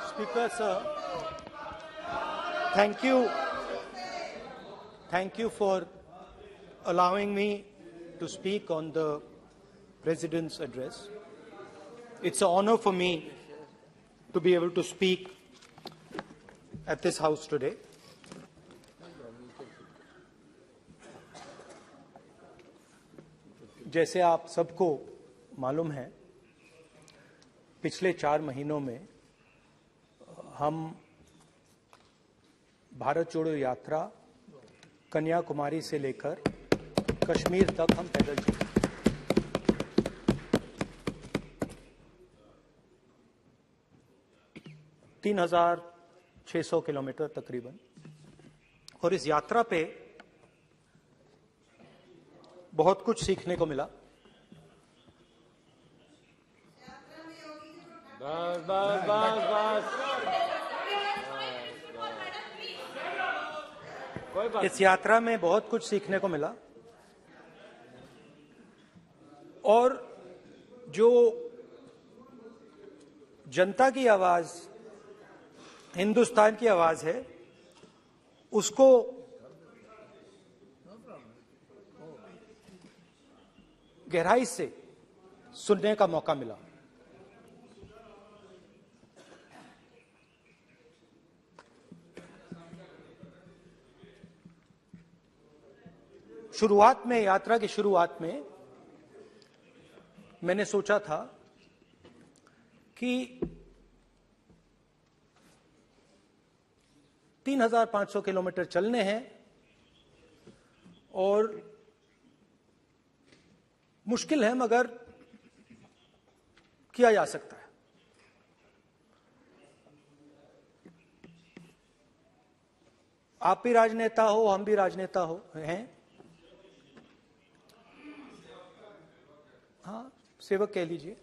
Speaker, sir, thank you for allowing me to speak on the President's address. It's an honor for me to be able to speak at this House today. जैसे आप सबको मालूम है, पिछले 4 महीनों में हम भारत जोड़ो यात्रा कन्याकुमारी से लेकर कश्मीर तक हम पैदल चले। 3,600 किलोमीटर तकरीबन। और इस यात्रा पे बहुत कुछ सीखने को मिला। इस यात्रा में बहुत कुछ सीखने को मिला और जो जनता की आवाज, हिंदुस्तान की आवाज है, उसको गहराई से सुनने का मौका मिला। शुरुआत में, यात्रा की शुरुआत में मैंने सोचा था कि 3,500 किलोमीटर चलने हैं और मुश्किल है मगर किया जा सकता है। आप भी राजनेता हो, हम भी राजनेता हैं। हाँ, सेवक कह लीजिए।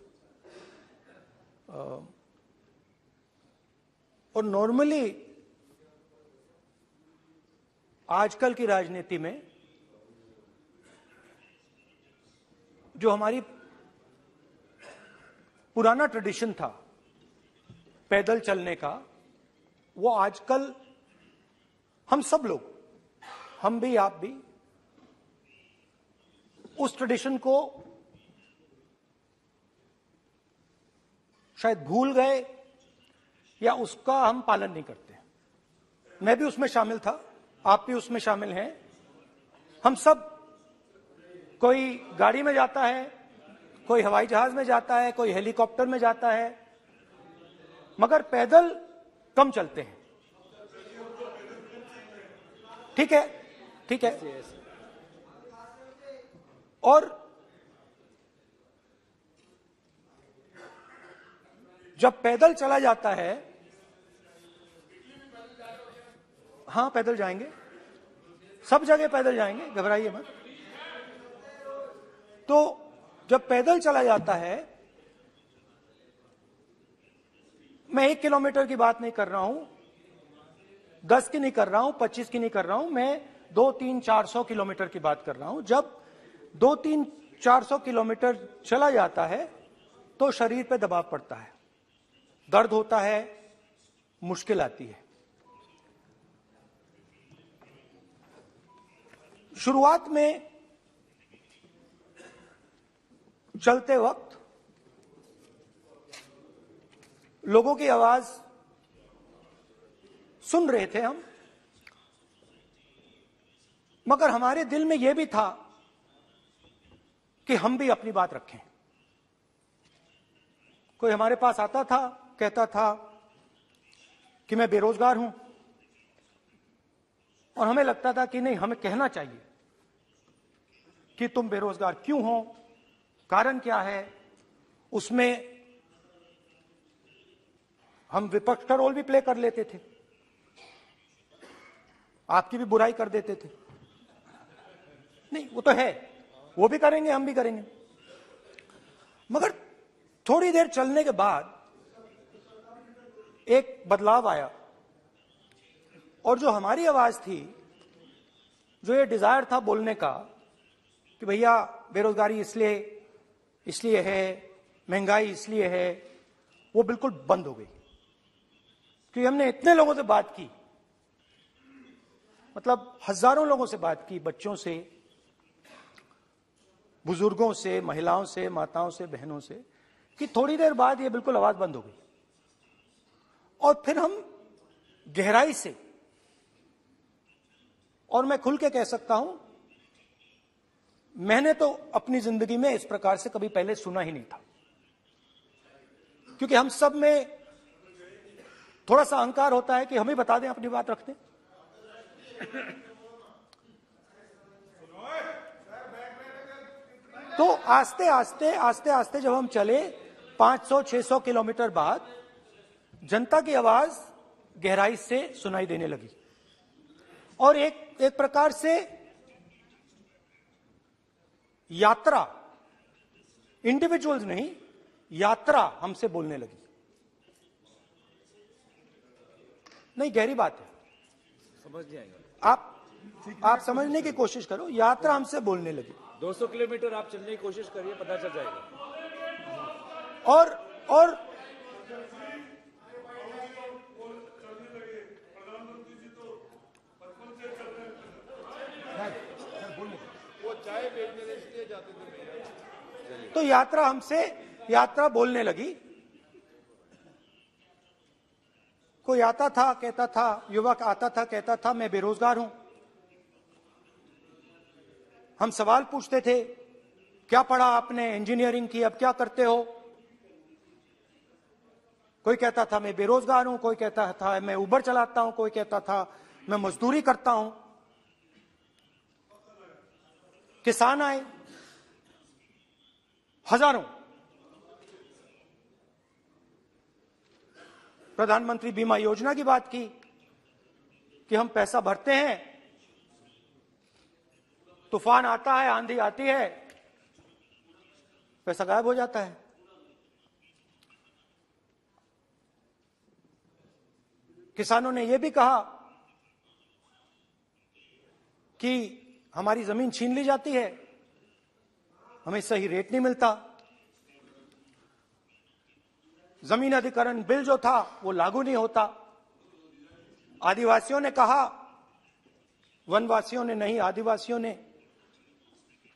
और नॉर्मली आजकल की राजनीति में जो हमारी पुराना ट्रेडिशन था पैदल चलने का, वो आजकल हम सब लोग, हम भी आप भी, उस ट्रेडिशन को शायद भूल गए या उसका हम पालन नहीं करते। मैं भी उसमें शामिल था, आप भी उसमें शामिल हैं। हम सब, कोई गाड़ी में जाता है, कोई हवाई जहाज में जाता है, कोई हेलीकॉप्टर में जाता है, मगर पैदल कम चलते हैं। ठीक है, ठीक है। और जब पैदल चला जाता है, हाँ पैदल जाएंगे, सब जगह पैदल जाएंगे, घबराइए मत। तो जब पैदल चला जाता है, मैं 1 किलोमीटर की बात नहीं कर रहा हूं, 10 की नहीं कर रहा हूं, 25 की नहीं कर रहा हूं, मैं 200-300-400 किलोमीटर की बात कर रहा हूं। जब 200-300-400 किलोमीटर चला जाता है तो शरीर पे दबाव पड़ता है, दर्द होता है, मुश्किल आती है। शुरुआत में चलते वक्त लोगों की आवाज सुन रहे थे हम, मगर हमारे दिल में यह भी था कि हम भी अपनी बात रखें। कोई हमारे पास आता था, कहता था कि मैं बेरोजगार हूं, और हमें लगता था कि नहीं, हमें कहना चाहिए कि तुम बेरोजगार क्यों हो, कारण क्या है। उसमें हम विपक्ष का रोल भी प्ले कर लेते थे, आपकी भी बुराई कर देते थे। नहीं, वो तो है, वो भी करेंगे, हम भी करेंगे। मगर थोड़ी देर चलने के बाद एक बदलाव आया, और जो हमारी आवाज थी, जो ये डिजायर था बोलने का कि भैया बेरोजगारी इसलिए है, महंगाई इसलिए है, वो बिल्कुल बंद हो गई। क्योंकि हमने इतने लोगों से बात की, मतलब हजारों लोगों से बात की, बच्चों से, बुजुर्गों से, महिलाओं से, माताओं से, बहनों से, कि थोड़ी देर बाद ये बिल्कुल आवाज बंद हो गई। और फिर हम गहराई से, और मैं खुल के कह सकता हूं, मैंने तो अपनी जिंदगी में इस प्रकार से कभी पहले सुना ही नहीं था। क्योंकि हम सब में थोड़ा सा अहंकार होता है कि हम ही बता दें, अपनी बात रख दें। तो आस्ते आस्ते जब हम चले 500-600 किलोमीटर बाद, जनता की आवाज गहराई से सुनाई देने लगी। और एक प्रकार से यात्रा, इंडिविजुअल्स नहीं, यात्रा हमसे बोलने लगी। नहीं, गहरी बात है, समझ नहीं आएगा। आप समझने की कोशिश करो। यात्रा हमसे बोलने लगी। 200 किलोमीटर आप चलने की कोशिश करिए, पता चल जाएगा। और तो यात्रा बोलने लगी। कोई आता था, कहता था, युवक आता था, कहता था मैं बेरोजगार हूं। हम सवाल पूछते थे, क्या पढ़ा आपने? इंजीनियरिंग की, अब क्या करते हो? कोई कहता था मैं बेरोजगार हूं, कोई कहता था मैं उबर चलाता हूं, कोई कहता था मैं मजदूरी करता हूं। किसान आए हजारों। प्रधानमंत्री बीमा योजना की बात की कि हम पैसा भरते हैं, तूफान आता है, आंधी आती है, पैसा गायब हो जाता है। किसानों ने यह भी कहा कि हमारी जमीन छीन ली जाती है, हमें सही रेट नहीं मिलता। जमीन अधिग्रहण बिल जो था वो लागू नहीं होता। आदिवासियों ने कहा, वनवासियों ने नहीं, आदिवासियों ने,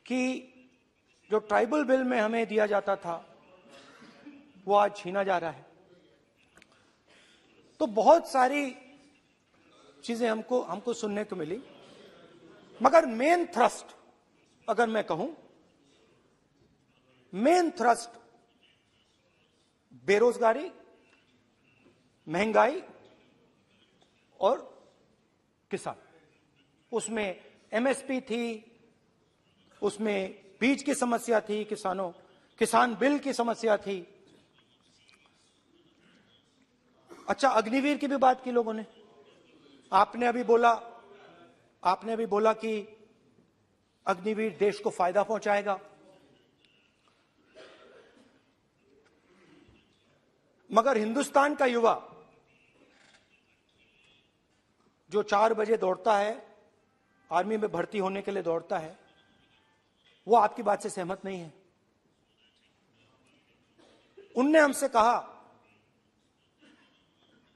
कि जो ट्राइबल बिल में हमें दिया जाता था वो आज छीना जा रहा है। तो बहुत सारी चीजें हमको सुनने को मिली। मगर मेन थ्रस्ट, अगर मैं कहूं, मेन थ्रस्ट बेरोजगारी, महंगाई और किसान। उसमें एमएसपी थी, उसमें बीज की समस्या थी, किसान बिल की समस्या थी। अच्छा, अग्निवीर की भी बात की लोगों ने। आपने अभी बोला कि अग्निवीर देश को फायदा पहुंचाएगा। मगर हिंदुस्तान का युवा जो 4 बजे दौड़ता है, आर्मी में भर्ती होने के लिए दौड़ता है, वो आपकी बात से सहमत नहीं है। उनने हमसे कहा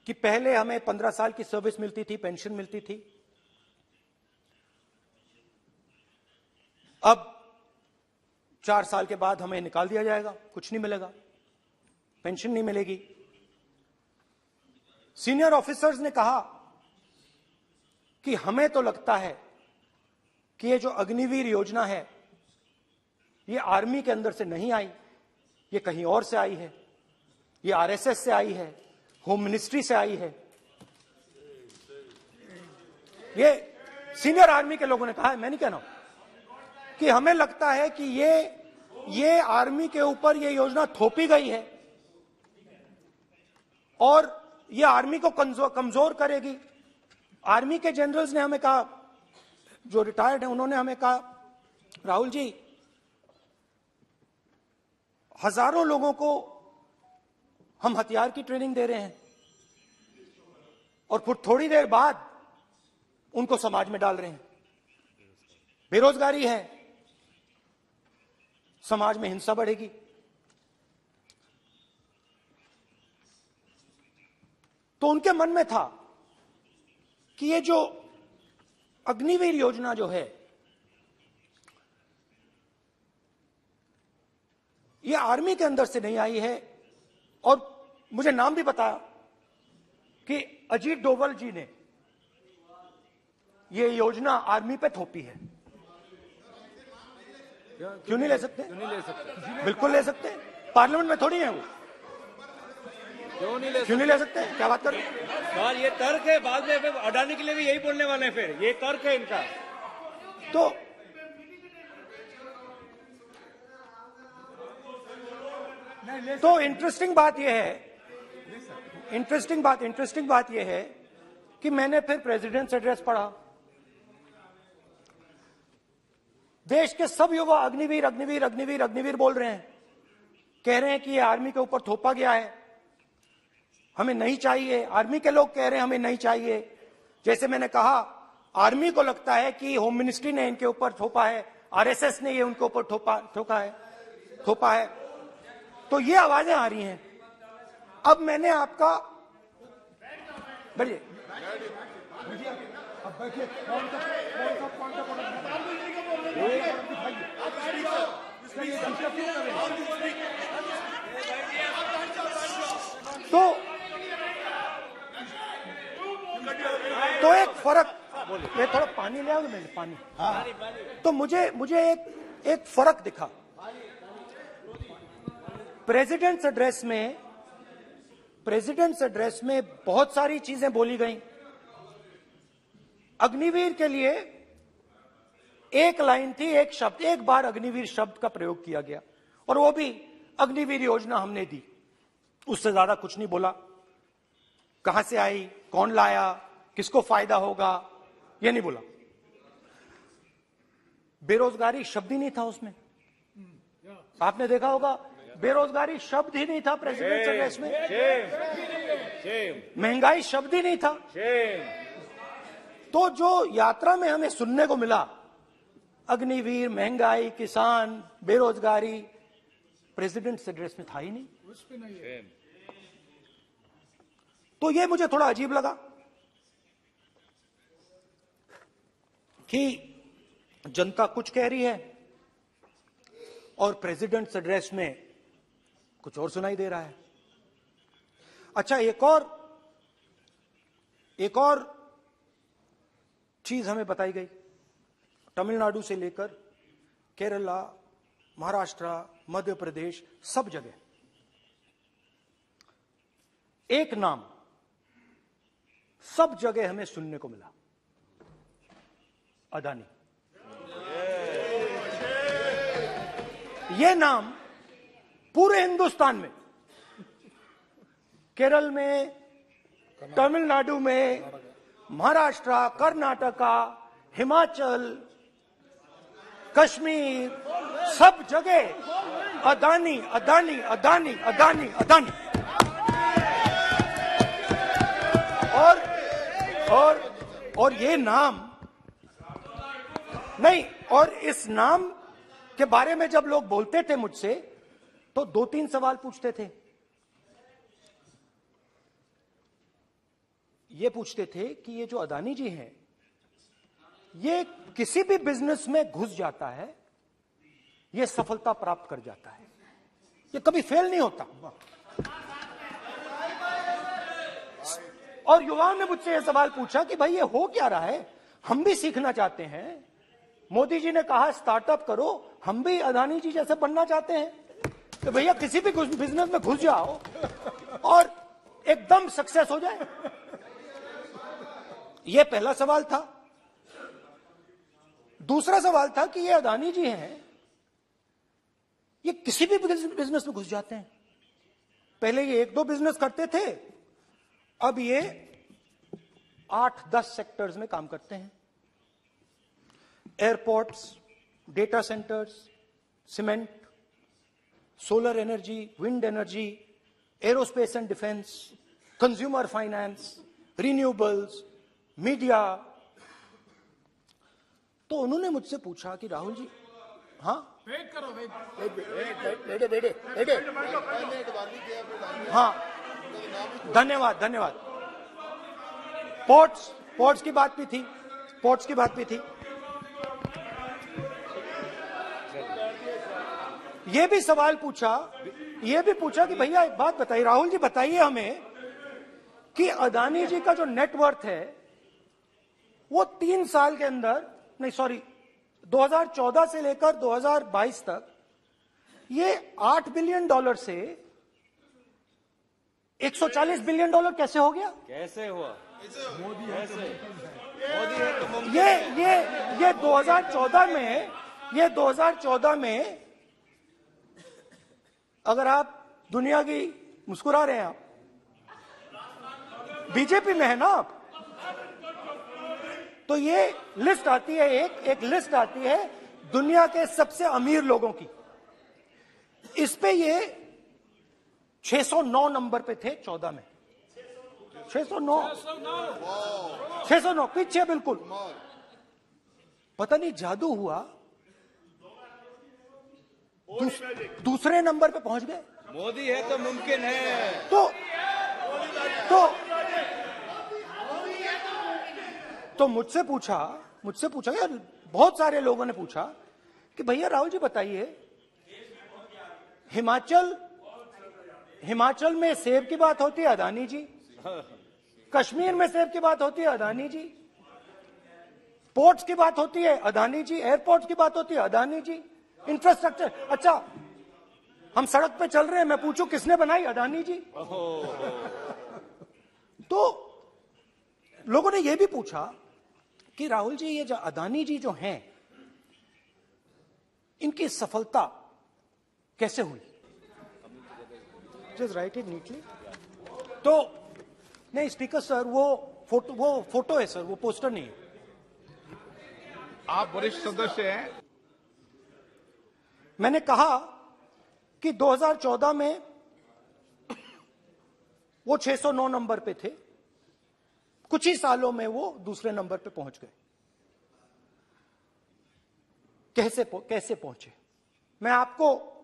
कि पहले हमें 15 साल की सर्विस मिलती थी, पेंशन मिलती थी, अब 4 साल के बाद हमें निकाल दिया जाएगा, कुछ नहीं मिलेगा, पेंशन नहीं मिलेगी। सीनियर ऑफिसर्स ने कहा कि हमें तो लगता है कि ये जो अग्निवीर योजना है ये आर्मी के अंदर से नहीं आई, ये कहीं और से आई है, ये आरएसएस से आई है, होम मिनिस्ट्री से आई है। ये सीनियर आर्मी के लोगों ने कहा है, मैं नहीं कह रहा हूं, कि हमें लगता है कि ये आर्मी के ऊपर ये योजना थोपी गई है और ये आर्मी को कमजोर करेगी। आर्मी के जनरल्स ने हमें कहा, जो रिटायर्ड हैं, उन्होंने हमें कहा, राहुल जी, हजारों लोगों को हम हथियार की ट्रेनिंग दे रहे हैं और फिर थोड़ी देर बाद उनको समाज में डाल रहे हैं। बेरोजगारी है, समाज में हिंसा बढ़ेगी। तो उनके मन में था कि ये जो अग्निवीर योजना जो है, ये आर्मी के अंदर से नहीं आई है। और मुझे नाम भी बताया कि अजीत डोभाल जी ने ये योजना आर्मी पे थोपी है। क्यों नहीं ले सकते? क्यों नहीं ले सकते? बिल्कुल ले सकते हैं, पार्लियामेंट में थोड़ी है वो। क्यों नहीं ले क्यों नहीं ले सकते? क्या बात कर रहे हैं? सवाल ये तर्क है, बाद में फिर अडानी के लिए भी यही बोलने वाले हैं, फिर ये तर्क है इनका। तो इंटरेस्टिंग बात यह है कि मैंने फिर प्रेसिडेंट्स एड्रेस पढ़ा। देश के सब युवा अग्निवीर अग्निवीर अग्निवीर अग्निवीर बोल रहे हैं, कह रहे हैं कि ये आर्मी के ऊपर थोपा गया है, हमें नहीं चाहिए। आर्मी के लोग कह रहे हैं हमें नहीं चाहिए। जैसे मैंने कहा, आर्मी को लगता है कि होम मिनिस्ट्री ने इनके ऊपर थोपा है, आरएसएस ने ये उनके ऊपर थोपा है। तो ये आवाजें आ रही हैं। अब मैंने आपका बैठिए, तो एक फर्क, ये थोड़ा पानी ले आओगे? मैंने पानी, तो मुझे एक फर्क दिखा प्रेसिडेंट्स एड्रेस में बहुत सारी चीजें बोली गई। अग्निवीर के लिए एक लाइन थी, एक शब्द, एक बार अग्निवीर शब्द का प्रयोग किया गया, और वो भी अग्निवीर योजना हमने दी। उससे ज्यादा कुछ नहीं बोला। कहां से आई, कौन लाया, किसको फायदा होगा, ये नहीं बोला। बेरोजगारी शब्द ही नहीं था उसमें। आपने देखा होगा, बेरोजगारी शब्द ही नहीं था प्रेसिडेंट एड्रेस में। महंगाई शब्द ही नहीं था। तो जो यात्रा में हमें सुनने को मिला, अग्निवीर, महंगाई, किसान, बेरोजगारी, प्रेसिडेंट एड्रेस में था ही नहीं। तो ये मुझे थोड़ा अजीब लगा कि जनता कुछ कह रही है और प्रेसिडेंट एड्रेस में कुछ और सुनाई दे रहा है। अच्छा, एक और चीज हमें बताई गई। तमिलनाडु से लेकर केरला, महाराष्ट्र, मध्य प्रदेश, सब जगह एक नाम सब जगह हमें सुनने को मिला, अदानी। यह नाम पूरे हिंदुस्तान में, केरल में, तमिलनाडु में, महाराष्ट्र, कर्नाटका, हिमाचल, कश्मीर, सब जगह अदानी अदानी अदानी अदानी अदानी। और ये नाम नहीं, और इस नाम के बारे में जब लोग बोलते थे मुझसे, तो 2-3 सवाल पूछते थे। ये पूछते थे कि ये जो अदानी जी हैं, ये किसी भी बिजनेस में घुस जाता है, ये सफलता प्राप्त कर जाता है, ये कभी फेल नहीं होता। और युवाओं ने मुझसे यह सवाल पूछा कि भाई ये हो क्या रहा है, हम भी सीखना चाहते हैं। मोदी जी ने कहा स्टार्टअप करो, हम भी अदानी जी जैसे बनना चाहते हैं। तो भैया किसी भी बिजनेस में घुस जाओ और एकदम सक्सेस हो जाए। यह पहला सवाल था। दूसरा सवाल था कि ये अदानी जी हैं, ये किसी भी बिजनेस में घुस जाते हैं। पहले ये 1-2 बिजनेस करते थे, अब ये 8-10 सेक्टर्स में काम करते हैं। Airports, data centres, cement, solar energy, wind energy, aerospace and defence, consumer finance, renewables, media. तो उन्होंने मुझसे पूछा कि राहुल जी, हाँ वेट करो, बेटे हाँ, धन्यवाद। पोर्ट्स की बात भी थी, पोर्ट्स की बात भी थी। ये भी सवाल पूछा, ये भी पूछा कि भैया एक बात बताइए, राहुल जी बताइए हमें कि अदानी जी का जो नेटवर्थ है वो 3 साल के अंदर, नहीं सॉरी 2014 से लेकर 2022 तक ये $8 बिलियन से $140 बिलियन कैसे हो गया? कैसे हुआ? मोदी है तो मुमकिन ये 2014 में अगर आप दुनिया की, मुस्कुरा रहे हैं आप, बीजेपी में है ना आप, तो ये लिस्ट आती है, एक लिस्ट आती है दुनिया के सबसे अमीर लोगों की। इस पे ये 609 नंबर पे थे 14 में, 609 पीछे बिल्कुल। पता नहीं जादू हुआ, दूसरे नंबर पे पहुंच गए। मोदी है तो मुमकिन है। तो मुझसे पूछा यार, बहुत सारे लोगों ने पूछा कि भैया राहुल जी बताइए, हिमाचल में सेब की बात होती है अदानी जी, कश्मीर में सेब की बात होती है अदानी जी, पोर्ट्स की बात होती है अदानी जी, एयरपोर्ट्स की बात होती है अदानी जी, इंफ्रास्ट्रक्चर, अच्छा हम सड़क पे चल रहे हैं, मैं पूछूं किसने बनाई? अदानी जी। तो लोगों ने यह भी पूछा कि राहुल जी ये जो अदानी जी जो हैं, इनकी सफलता कैसे हुई? Just right it neatly. तो नहीं स्पीकर सर, वो फोटो है सर, वो पोस्टर नहीं है। आप वरिष्ठ सदस्य हैं। मैंने कहा कि 2014 में वो 609 नंबर पे थे, कुछ ही सालों में वो दूसरे नंबर पे पहुंच गए। कैसे पहुंचे? मैं आपको,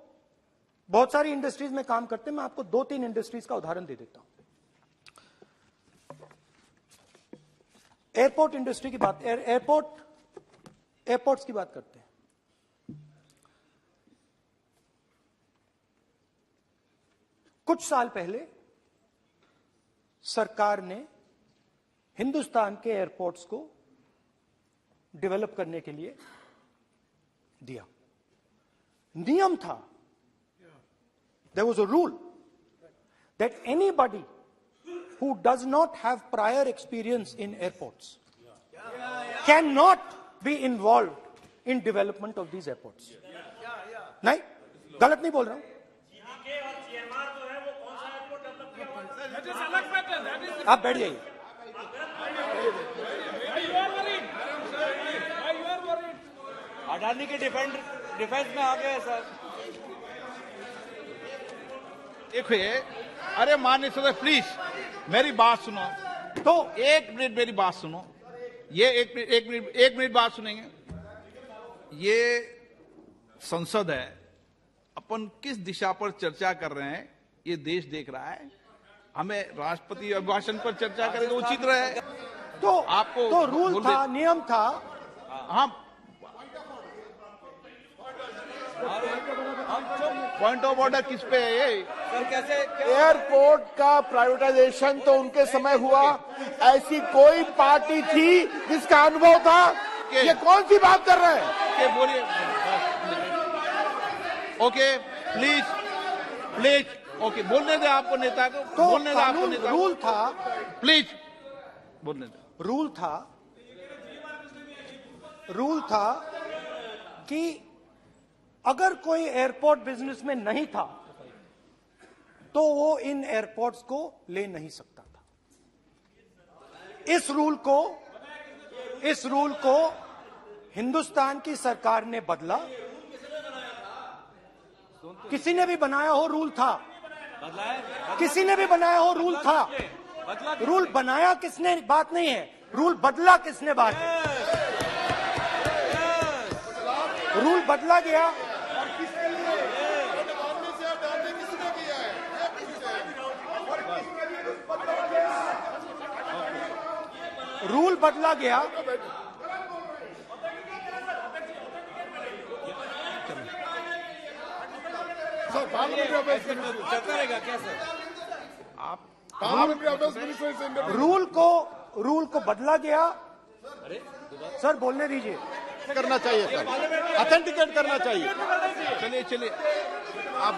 बहुत सारी इंडस्ट्रीज में काम करते हैं, मैं आपको 2-3 इंडस्ट्रीज का उदाहरण दे देता हूं। एयरपोर्ट इंडस्ट्री की बात, एयरपोर्ट्स की बात करते हैं। कुछ साल पहले सरकार ने हिंदुस्तान के एयरपोर्ट्स को डेवलप करने के लिए दिया। नियम था, there was a rule that anybody who does not have prior experience in airports cannot be involved in development of these airports. नहीं, गलत नहीं बोल रहा हूं। आप बैठ जाइए। अडानी के डिफेंस में आ गए सर। देखिए, अरे माननीय सदस्य प्लीज मेरी बात सुनो। तो 1 मिनट मेरी बात सुनो। ये एक मिनट बात सुनेंगे। ये संसद है, अपन किस दिशा पर चर्चा कर रहे हैं ये देश देख रहा है। हमें राष्ट्रपति अभिभाषण पर चर्चा करें तो उचित रहे। तो आपको तो रूल था, नियम था। हाँ, पॉइंट ऑफ ऑर्डर किस पे है ये? सर कैसे एयरपोर्ट का प्राइवेटाइजेशन तो उनके समय हुआ, ऐसी कोई पार्टी थी जिसका अनुभव था? ये कौन सी बात कर रहे हैं? के बोलिए। ओके प्लीज ओके, बोलने दे आपको नेता को, तो बोलने दे आपको नेता को। रूल था, प्लीज बोलने दे। रूल था कि अगर कोई एयरपोर्ट बिजनेस में नहीं था तो वो इन एयरपोर्ट्स को ले नहीं सकता था। इस रूल को हिंदुस्तान की सरकार ने बदला। किसी ने भी बनाया हो रूल था, किसी ने भी बनाया हो रूल था। रूल बनाया किसने बात नहीं है, रूल बदला किसने बात है। रूल बदला गया। रूल बदला गया। सर पार्लियामेंट्री अफेयर्स चलता रहेगा क्या sir? Parliamentary affairs minister is in rule को बदला गया। सर बोलने दीजिए। करना चाहिए सर, ऑथेंटिकेट करना चाहिए। चलिए चलिए आप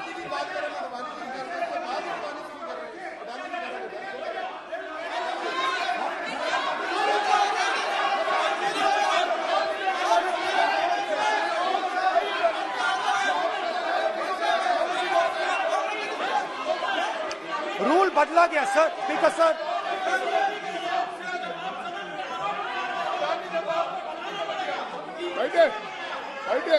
रूल बदला गया सर, स्पीकर सर। बैठे बैठे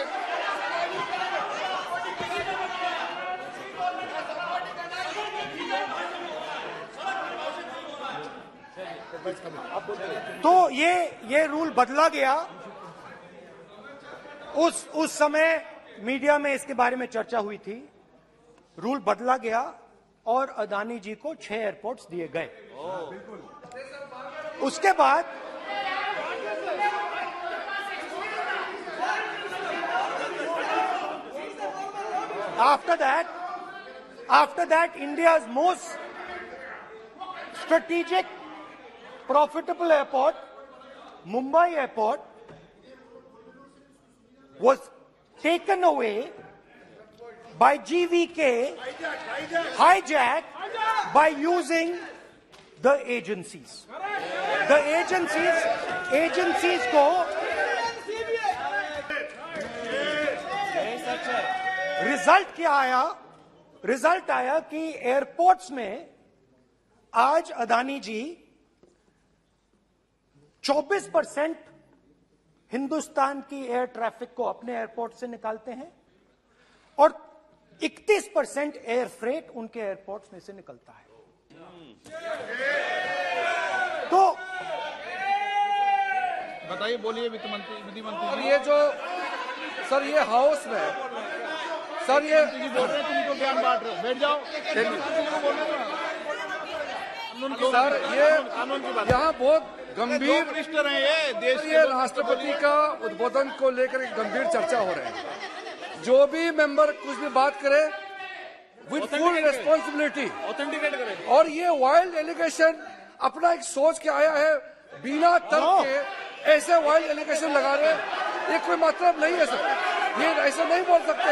तो ये रूल बदला गया। उस समय मीडिया में इसके बारे में चर्चा हुई थी। रूल बदला गया और अदानी जी को 6 एयरपोर्ट्स दिए गए। उसके बाद after that India's most strategic profitable airport, Mumbai airport, was taken away by GVK, hijacked by using the agencies. The agencies को रिजल्ट आया कि एयरपोर्ट्स में आज अदानी जी 24% हिंदुस्तान की एयर ट्रैफिक को अपने एयरपोर्ट से निकालते हैं और 31% एयर फ्रेट उनके एयरपोर्ट्स में से निकलता है। तो बताइए, बोलिए विधि मंत्री। ये जो सर ये हाउस में सर ये बोल रहे हैं, तुम तो ज्ञान बांट रहे हो, बैठ जाओ। सर ये यहाँ बहुत गंभीर मिनिस्टर हैं ये देश ये राष्ट्रपति का उद्बोधन को लेकर एक गंभीर चर्चा हो रही है। जो भी मेंबर कुछ भी बात करे विद फुल रिस्पॉन्सिबिलिटी ऑथेंटिकेट करें। और ये वाइल्ड एलिगेशन अपना एक सोच के आया है, बिना तर्क के ऐसे वाइल्ड एलिगेशन लगा रहे, ये कोई मतलब नहीं है सर। ये ऐसे नहीं बोल सकते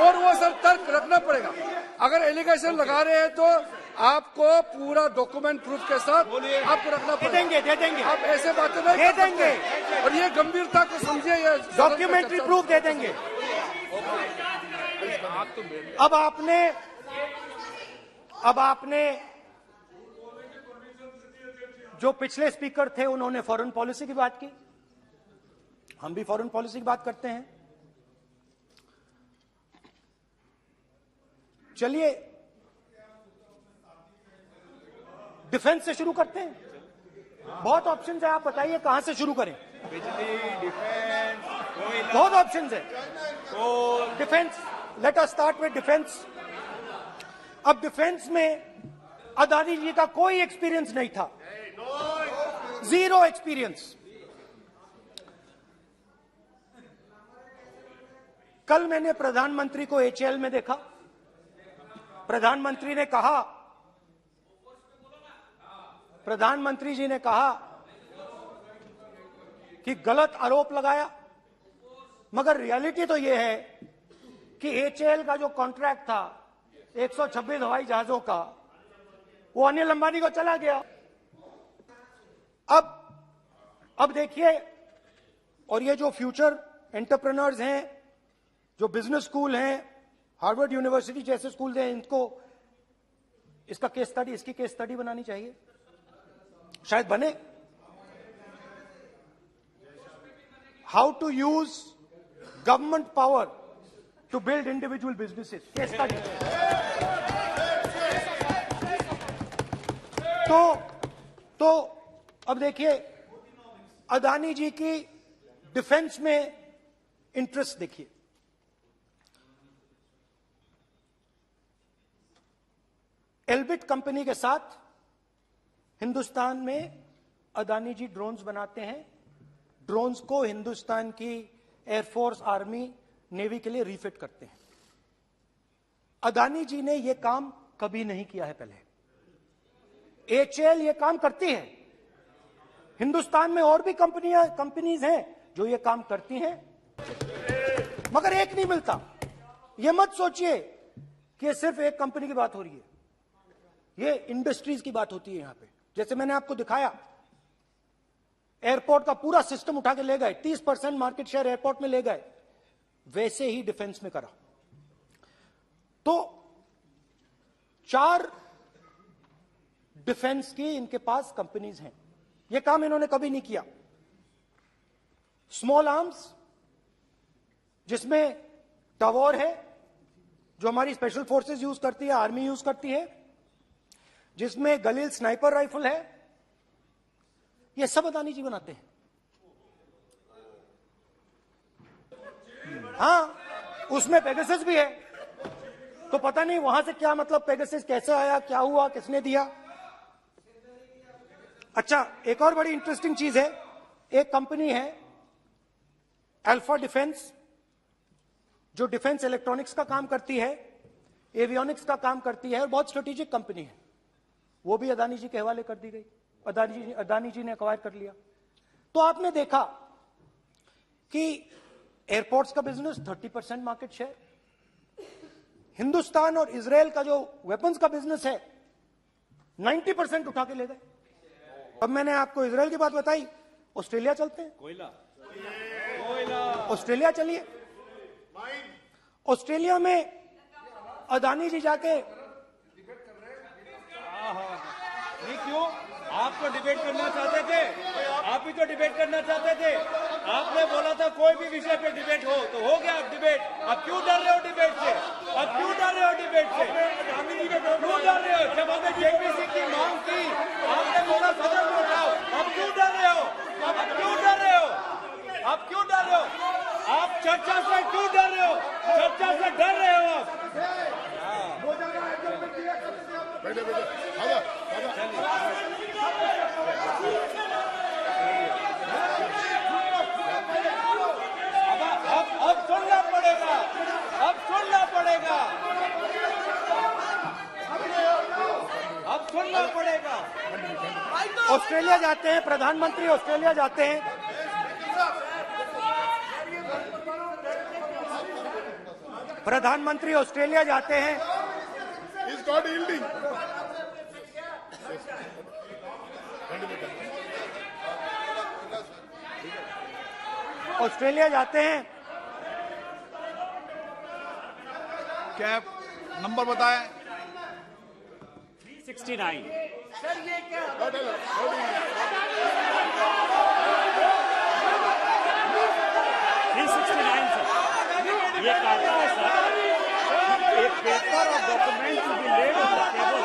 और वो सर तर्क रखना पड़ेगा। अगर एलिगेशन लगा रहे हैं तो आपको पूरा डॉक्यूमेंट प्रूफ के साथ आपको रखना पड़ेगा। दे देंगे आप ऐसे बातें नहीं दे कर सकते। देंगे। और ये गंभीरता को समझिए, ये डॉक्यूमेंट्री प्रूफ दे देंगे। अब आपने जो पिछले स्पीकर थे उन्होंने फॉरेन पॉलिसी की बात की, हम भी फॉरेन पॉलिसी की बात करते हैं। चलिए डिफेंस से शुरू करते हैं। बहुत ऑप्शंस है, आप बताइए कहां से शुरू करें। बिजली, डिफेंस, बहुत ऑप्शंस है। Defence, let us start with defence. अब डिफेंस में अदानी जी का कोई एक्सपीरियंस नहीं था, जीरो एक्सपीरियंस। कल मैंने प्रधानमंत्री को एचएएल में देखा। प्रधानमंत्री जी ने कहा कि गलत आरोप लगाया, मगर रियलिटी तो यह है कि एचएएल का जो कॉन्ट्रैक्ट था 126 हवाई जहाजों का, वो अनिल अंबानी को चला गया। अब देखिए, और ये जो फ्यूचर एंटरप्रेन्योर्स हैं, जो बिजनेस स्कूल हैं, हार्वर्ड यूनिवर्सिटी जैसे स्कूल हैं, इनको इसका केस स्टडी, इसकी केस स्टडी बनानी चाहिए, शायद बने। How to use government power to build individual businesses, case study. तो अब देखिए, अदानी जी की डिफेंस में इंटरेस्ट देखिए। एल्बिट कंपनी के साथ हिंदुस्तान में अदानी जी ड्रोन्स बनाते हैं, ड्रोन्स को हिंदुस्तान की एयरफोर्स, आर्मी, नेवी के लिए रिफिट करते हैं। अदानी जी ने यह काम कभी नहीं किया है पहले। एचएएल ये काम करती है। हिंदुस्तान में और भी कंपनीज हैं जो ये काम करती हैं, मगर एक नहीं मिलता। ये मत सोचिए कि ये सिर्फ एक कंपनी की बात हो रही है, ये इंडस्ट्रीज की बात होती है यहां पे। जैसे मैंने आपको दिखाया, एयरपोर्ट का पूरा सिस्टम उठा के ले गए, 30% मार्केट शेयर एयरपोर्ट में ले गए, वैसे ही डिफेंस में करा। तो 4 डिफेंस की इनके पास कंपनीज हैं, यह काम इन्होंने कभी नहीं किया। स्मॉल आर्म्स, जिसमें टवॉर है जो हमारी स्पेशल फोर्सेस यूज करती है, आर्मी यूज करती है, जिसमें गलील स्नाइपर राइफल है, यह सब अदानी जी बनाते हैं। हां, उसमें पेगासस भी है, तो पता नहीं वहां से क्या मतलब, पेगासस कैसे आया, क्या हुआ, किसने दिया। अच्छा, एक और बड़ी इंटरेस्टिंग चीज है, एक कंपनी है अल्फा डिफेंस, जो डिफेंस इलेक्ट्रॉनिक्स का काम करती है, एवियोनिक्स का काम करती है, और बहुत स्ट्रेटेजिक कंपनी है। वो भी अदानी जी के हवाले कर दी गई, अदानी जी ने एक्वायर कर लिया। तो आपने देखा कि एयरपोर्ट्स का बिजनेस 30% मार्केट शेयर, हिंदुस्तान और इजराइल का जो वेपन्स का बिजनेस है 90% उठा के ले गए। अब मैंने आपको इजराइल की बात बताई, ऑस्ट्रेलिया चलते हैं। कोयला ऑस्ट्रेलिया चलिए। ऑस्ट्रेलिया में अदानी जी जाके, नहीं क्यों, आप तो डिबेट करना चाहते थे, आप ही तो डिबेट करना चाहते थे। आपने बोला था कोई भी विषय पे डिबेट हो, तो हो गया अब डिबेट। अब क्यों डर रहे हो डिबेट से? अब क्यों डर रहे हो डिबेट से? क्यों डर रहे हो? जब हमने जेपीसी की मांग की, आपने बोला सदन में उठाओ। अब क्यों डर रहे हो? अब क्यों डर रहे हो? अब क्यों डर रहे हो? आप चर्चा से क्यों डर रहे हो? चर्चा से डर रहे हो आप। अब सुनना पड़ेगा, अब सुनना पड़ेगा, अब सुनना पड़ेगा। ऑस्ट्रेलिया जाते हैं, प्रधानमंत्री ऑस्ट्रेलिया जाते हैं, प्रधानमंत्री ऑस्ट्रेलिया जाते हैं, ऑस्ट्रेलिया जाते हैं। कैब नंबर बताएं। 369। सर ये क्या 369 सर, ये कहता है सर, एक पेपर और document to be laid on the table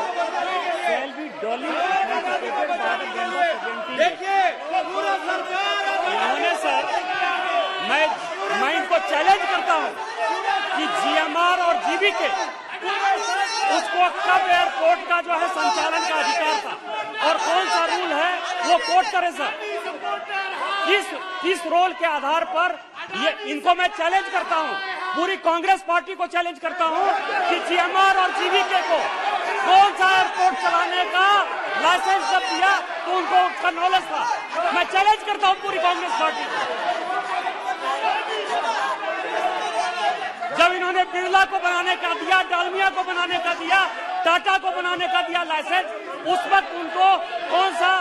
shall be duly authenticated by the member presenting. देखिए पूरा सरकार, इन्होंने सर, मैं इनको चैलेंज करता हूं कि जीएमआर और जीबीके, उसको कब एयरपोर्ट का जो है संचालन का अधिकार था और कौन सा रूल है वो कोट करे सर। किस रोल के आधार पर, ये इनको मैं चैलेंज करता हूं, पूरी कांग्रेस पार्टी को चैलेंज करता हूं कि जीएमआर और जीबीके को कौन सा एयरपोर्ट चलाने का लाइसेंस जब दिया तो उनको उसका नॉलेज था। मैं चैलेंज करता हूं पूरी कांग्रेस पार्टी को। जब इन्होंने बिरला को बनाने का दिया, डालमिया को बनाने का दिया, टाटा को बनाने का दिया लाइसेंस, उस वक्त उनको कौन सा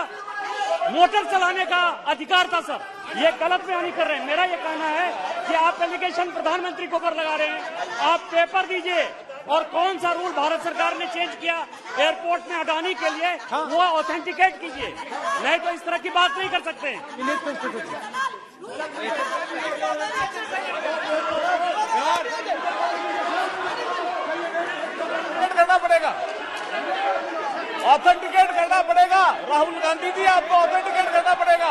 मोटर चलाने का अधिकार था सर? ये गलत बयानी कर रहे हैं। मेरा ये कहना है कि आप एलिगेशन प्रधानमंत्री को ऊपर लगा रहे हैं, आप पेपर दीजिए और कौन सा रूल भारत सरकार ने चेंज किया एयरपोर्ट में अडानी के लिए, वो ऑथेंटिकेट कीजिए, नहीं तो इस तरह की बात नहीं कर सकते हैं। करना पड़ेगा, ऑथेंटिकेट करना पड़ेगा। राहुल गांधी जी, आपको ऑथेंटिकेट करना पड़ेगा।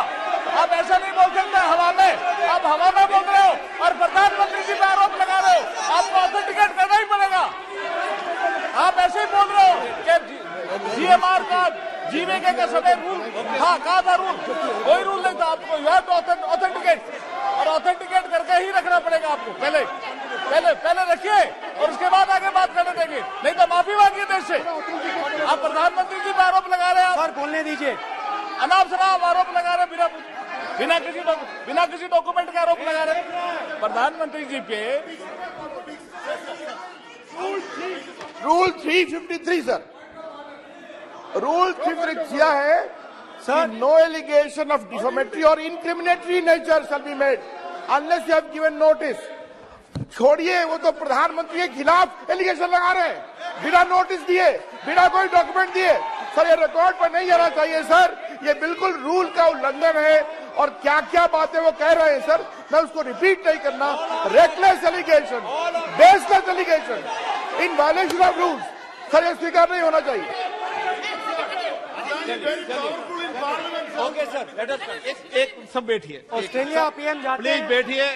आप ऐसा नहीं बोल सकते हवा में, आप हवा में बोल रहे हो और प्रधानमंत्री जी पे आरोप लगा रहे हो। आपको ऑथेंटिकेट करना ही पड़ेगा। आप ऐसे ही बोल रहे हो कि जीएमआर का जीवीके के समय रूल हाँ कहा था रूल, कोई रूल नहीं था। आपको यू हैव टू ऑथेंटिकेट, और ऑथेंटिकेट करके ही रखना पड़ेगा आपको। पहले पहले पहले रखिए और उसके बाद आगे बात करने देंगे, नहीं तो माफी मांगिए देश से। आप प्रधानमंत्री जी पर आरोप लगा रहे हैं, सर बोलने दीजिए। अनाप शनाप आरोप लगा रहे हैं, बिना किसी डॉक्यूमेंट के आरोप लगा रहे हैं प्रधानमंत्री जी पे। रूल 353 सर, रूल 353 किया है sir, no allegation of defamatory और incriminatory nature shall be made unless you have given notice. छोड़िए, वो तो प्रधानमंत्री के खिलाफ एलिगेशन लगा रहे हैं बिना नोटिस दिए, बिना कोई डॉक्यूमेंट दिए। सर ये रिकॉर्ड पर नहीं जाना चाहिए सर, ये बिल्कुल रूल का उल्लंघन है। और क्या क्या बातें वो कह रहे हैं सर, मैं उसको रिपीट नहीं करना। Reckless allegation, baseless allegation in violation of rules, sir ये स्वीकार नहीं होना चाहिए। ओके सर, लेट अस एक सब बैठिए, ऑस्ट्रेलिया पीएम जाते प्लीज हैं। बैठिए,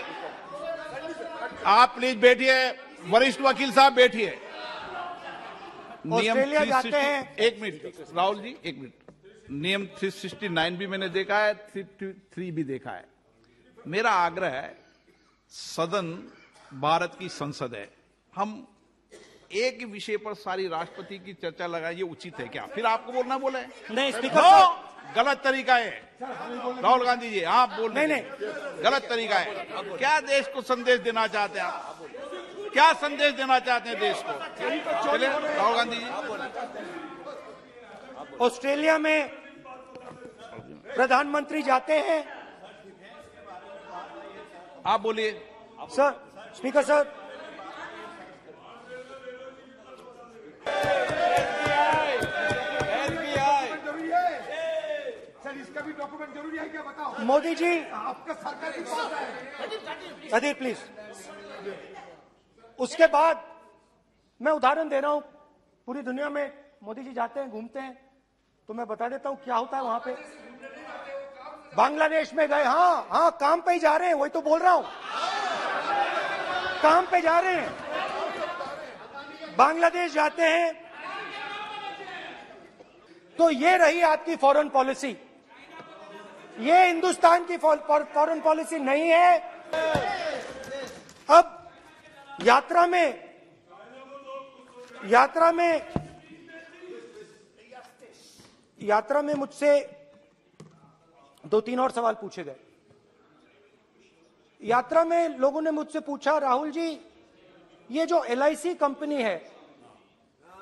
आप प्लीज बैठिए, वरिष्ठ वकील साहब बैठिए। ऑस्ट्रेलिया जाते हैं। एक मिनट राहुल जी, एक मिनट। नियम 369 भी मैंने देखा है, 333 भी देखा है। मेरा आग्रह है, सदन भारत की संसद है, हम एक ही विषय पर सारी राष्ट्रपति की चर्चा लगाए, ये उचित है क्या? फिर आपको बोलना बोले नहीं स्पीकर नो, साहब। गलत तरीका है राहुल गांधी जी, आप बोल नहीं, गलत तरीका है। क्या देश को संदेश देना चाहते हैं आप? क्या संदेश देना चाहते हैं देश को? चलिए राहुल गांधी जी। ऑस्ट्रेलिया में प्रधानमंत्री जाते हैं। आप बोलिए सर, स्पीकर सर, सर इसका भी डॉक्यूमेंट जरूरी है क्या, बताओ। मोदी जी, आपका सरकार की बात है। अधीर प्लीज। उसके बाद मैं उदाहरण दे रहा हूं, पूरी दुनिया में मोदी जी जाते हैं, घूमते हैं, तो मैं बता देता हूं क्या होता है वहां पे। बांग्लादेश में गए, हाँ काम पे ही जा रहे हैं, वही तो बोल रहा हूं, काम पे जा रहे हैं। बांग्लादेश जाते हैं तो ये रही आपकी फॉरेन पॉलिसी। ये हिंदुस्तान की फॉरेन पॉलिसी नहीं है। अब यात्रा में मुझसे 2-3 और सवाल पूछे गए। यात्रा में लोगों ने मुझसे पूछा, राहुल जी ये जो LIC कंपनी है,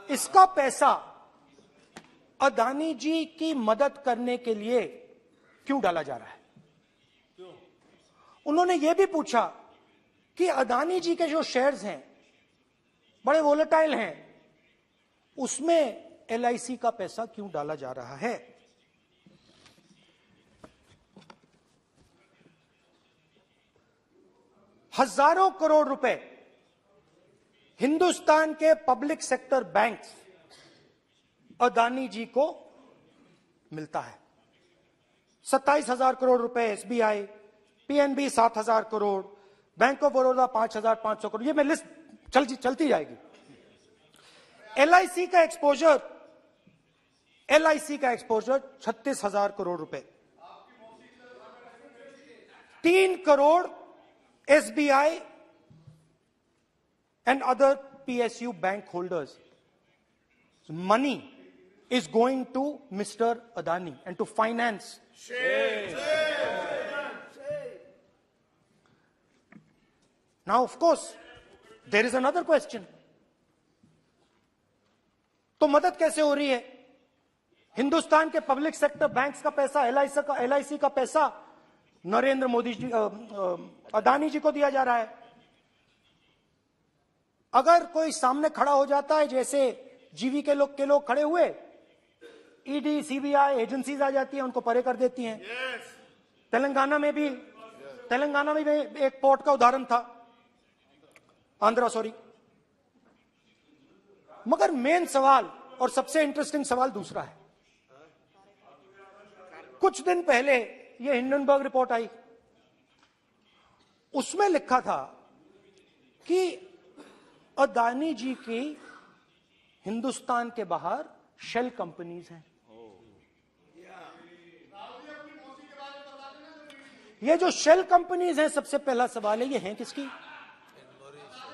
इसका पैसा अदानी जी की मदद करने के लिए क्यों डाला जा रहा है? उन्होंने यह भी पूछा कि अदानी जी के जो शेयर्स हैं बड़े वोलेटाइल हैं, उसमें LIC का पैसा क्यों डाला जा रहा है? हजारों करोड़ रुपए हिंदुस्तान के पब्लिक सेक्टर बैंक्स अदानी जी को मिलता है। 27,000 करोड़ रुपए SBI, PNB 7,000 crore, bank of Baroda 5,500 crore, ये मैं लिस्ट चलती जाएगी। LIC का एक्सपोजर 36,000 करोड़ रुपए, 3 crore SBI and other PSU bank holders. So money is going to Mr. Adani and to finance. Now, of course, there is another question. तो मदद कैसे हो रही है? हिंदुस्तान के पब्लिक सेक्टर बैंक्स का पैसा, LIC का पैसा नरेंद्र मोदी जी, अदानी जी को दिया जा रहा है। अगर कोई सामने खड़ा हो जाता है, जैसे जीवी के लोग खड़े हुए, ED, CBI एजेंसीज आ जाती हैं, उनको परे कर देती हैं। तेलंगाना में भी एक पोर्ट का उदाहरण था, मगर मेन सवाल और सबसे इंटरेस्टिंग सवाल दूसरा है। कुछ दिन पहले ये हिंडनबर्ग रिपोर्ट आई, उसमें लिखा था कि अदानी जी की हिंदुस्तान के बाहर शेल कंपनीज हैं। ये जो शेल कंपनीज हैं, सबसे पहला सवाल है, ये हैं किसकी?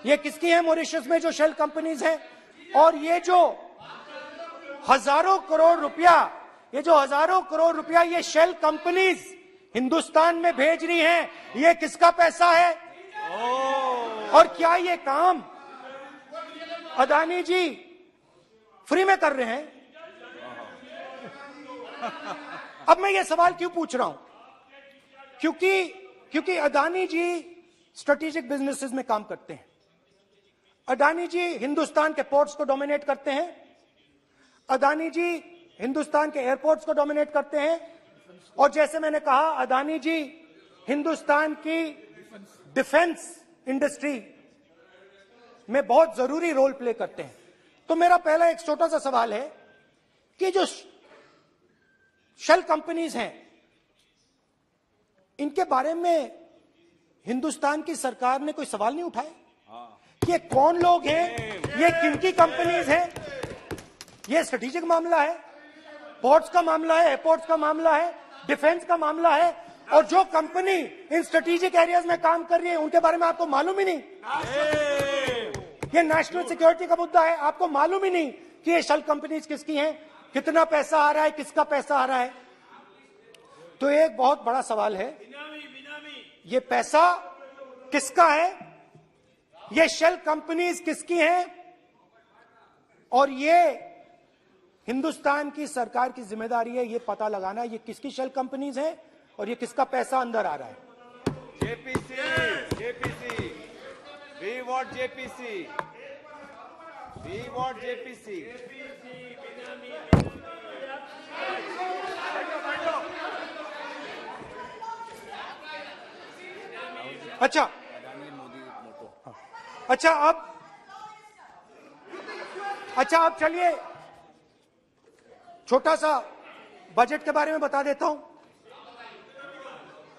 ये किसकी है मॉरिशस में जो शेल कंपनीज हैं? और ये जो हजारों करोड़ रुपया ये शेल कंपनीज हिंदुस्तान में भेज रही हैं, ये किसका पैसा है? और क्या ये काम अदानी जी फ्री में कर रहे हैं? अब मैं ये सवाल क्यों पूछ रहा हूं? क्योंकि अदानी जी स्ट्रेटेजिक बिजनेसेस में काम करते हैं। अदानी जी हिंदुस्तान के पोर्ट्स को डोमिनेट करते हैं। अदानी जी हिंदुस्तान के एयरपोर्ट्स को डोमिनेट करते हैं। और जैसे मैंने कहा, अदानी जी हिंदुस्तान की डिफेंस इंडस्ट्री में बहुत जरूरी रोल प्ले करते हैं। तो मेरा पहला एक छोटा सा सवाल है कि जो शेल कंपनीज हैं, इनके बारे में हिंदुस्तान की सरकार ने कोई सवाल नहीं उठाए? ये कौन लोग हैं? ये किनकी कंपनीज हैं? ये स्ट्रेटेजिक मामला है, पोर्ट्स का मामला है, एयरपोर्ट्स का मामला है, डिफेंस का मामला है। और जो कंपनी इन स्ट्रेटेजिक एरियाज में काम कर रही है, उनके बारे में आपको मालूम ही नहीं। ये नेशनल सिक्योरिटी का मुद्दा है, आपको मालूम ही नहीं कि ये शेल कंपनीज किसकी हैं, कितना पैसा आ रहा है, किसका पैसा आ रहा है। तो एक बहुत बड़ा सवाल है, ये पैसा किसका है? ये शेल कंपनीज किसकी हैं? और ये हिंदुस्तान की सरकार की जिम्मेदारी है ये पता लगाना ये किसकी शेल कंपनीज हैं और ये किसका पैसा अंदर आ रहा है। JPC, we want JPC. अच्छा अब चलिए छोटा सा बजट के बारे में बता देता हूं।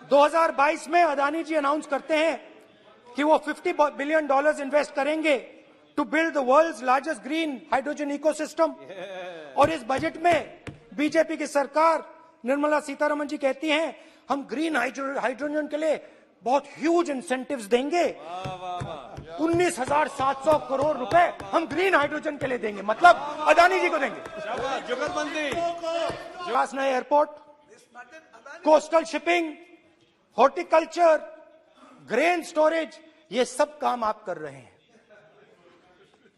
2022 में अदानी जी अनाउंस करते हैं कि वो $50 बिलियन इन्वेस्ट करेंगे to build the world's largest green hydrogen ecosystem. और इस बजट में बीजेपी की सरकार निर्मला सीतारमण जी कहती हैं हम ग्रीन हाइड्रोजन के लिए बहुत ह्यूज इंसेंटिव्स देंगे। 19,700 करोड़ रुपए हम ग्रीन हाइड्रोजन के लिए देंगे, मतलब अदानी जी को देंगे। नए airport, coastal shipping, horticulture, grain storage, ये सब काम आप कर रहे हैं।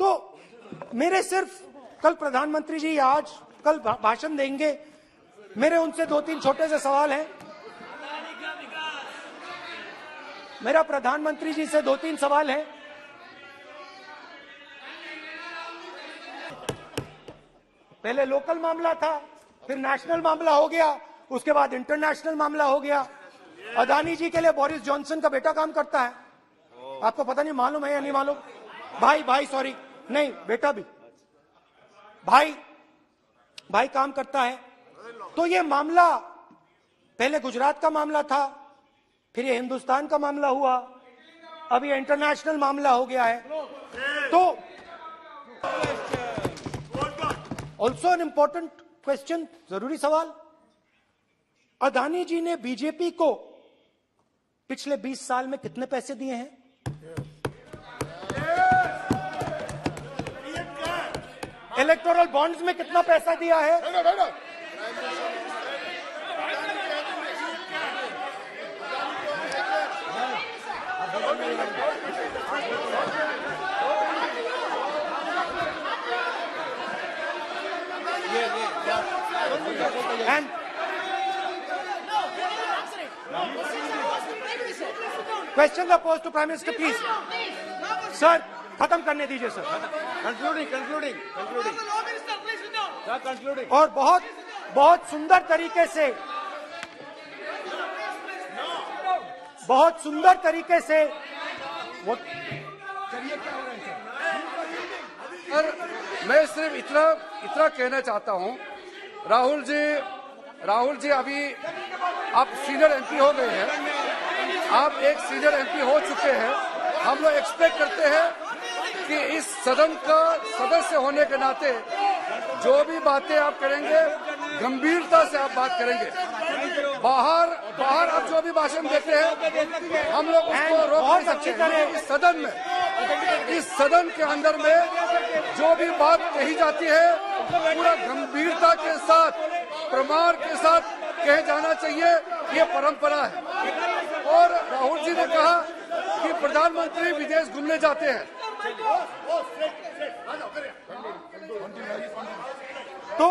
तो मेरे सिर्फ कल प्रधानमंत्री जी आज कल भाषण देंगे, मेरे उनसे 2-3 छोटे से सवाल हैं। मेरा प्रधानमंत्री जी से 2-3 सवाल हैं। पहले लोकल मामला था, फिर नेशनल मामला हो गया, उसके बाद इंटरनेशनल मामला हो गया। अदानी जी के लिए बोरिस जॉनसन का बेटा काम करता है, आपको पता नहीं मालूम है या नहीं मालूम? भाई सॉरी, नहीं बेटा भी, भाई काम करता है। तो ये मामला पहले गुजरात का मामला था, फिर ये हिंदुस्तान का मामला हुआ, अब ये इंटरनेशनल मामला हो गया है। तो ऑल्सो एन इंपॉर्टेंट क्वेश्चन, जरूरी सवाल, अदानी जी ने बीजेपी को पिछले 20 साल में कितने पैसे दिए हैं? इलेक्टोरल बॉन्ड्स में कितना पैसा दिया है? And questions are posed to Prime Minister, please. Sir, खत्म करने दीजिए सर। Concluding. और बहुत सुंदर तरीके से वो और मैं सिर्फ इतना कहना चाहता हूं, राहुल जी अभी आप सीनियर एमपी हो गए हैं, आप एक सीनियर एमपी हो चुके हैं। हम लोग एक्सपेक्ट करते हैं कि इस सदन का सदस्य होने के नाते जो भी बातें आप करेंगे गंभीरता से आप बात करेंगे। बाहर बाहर अब जो भी भाषण देते हैं हम लोग उसको रोक नहीं सकते हैं। इस सदन के अंदर में जो भी बात कही जाती है पूरा गंभीरता के साथ प्रमाण के साथ कहे जाना चाहिए, ये परंपरा है। और राहुल जी ने कहा कि प्रधानमंत्री विदेश घूमने जाते हैं, तो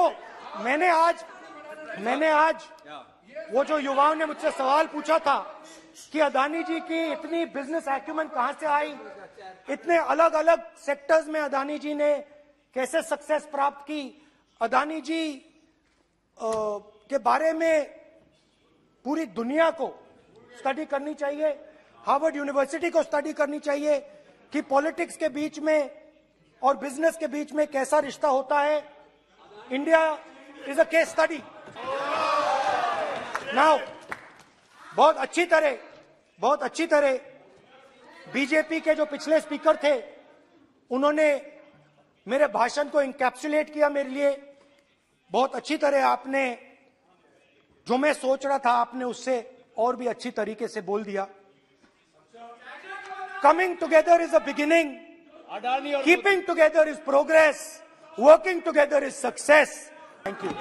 मैंने आज वो जो युवाओं ने मुझसे सवाल पूछा था कि अदानी जी की इतनी बिजनेस एक्यूमेंट कहां से आई, इतने अलग अलग सेक्टर्स में अदानी जी ने कैसे सक्सेस प्राप्त की, अदानी जी के बारे में पूरी दुनिया को स्टडी करनी चाहिए, हार्वर्ड यूनिवर्सिटी को स्टडी करनी चाहिए कि पॉलिटिक्स के बीच में और बिजनेस के बीच में कैसा रिश्ता होता है। India is a case study. Now बहुत अच्छी तरह बीजेपी के जो पिछले स्पीकर थे उन्होंने मेरे भाषण को इंकैप्सुलेट किया मेरे लिए बहुत अच्छी तरह। आपने जो मैं सोच रहा था आपने उससे और भी अच्छी तरीके से बोल दिया। Coming together is a beginning, keeping together is progress, working together is success. Thank you.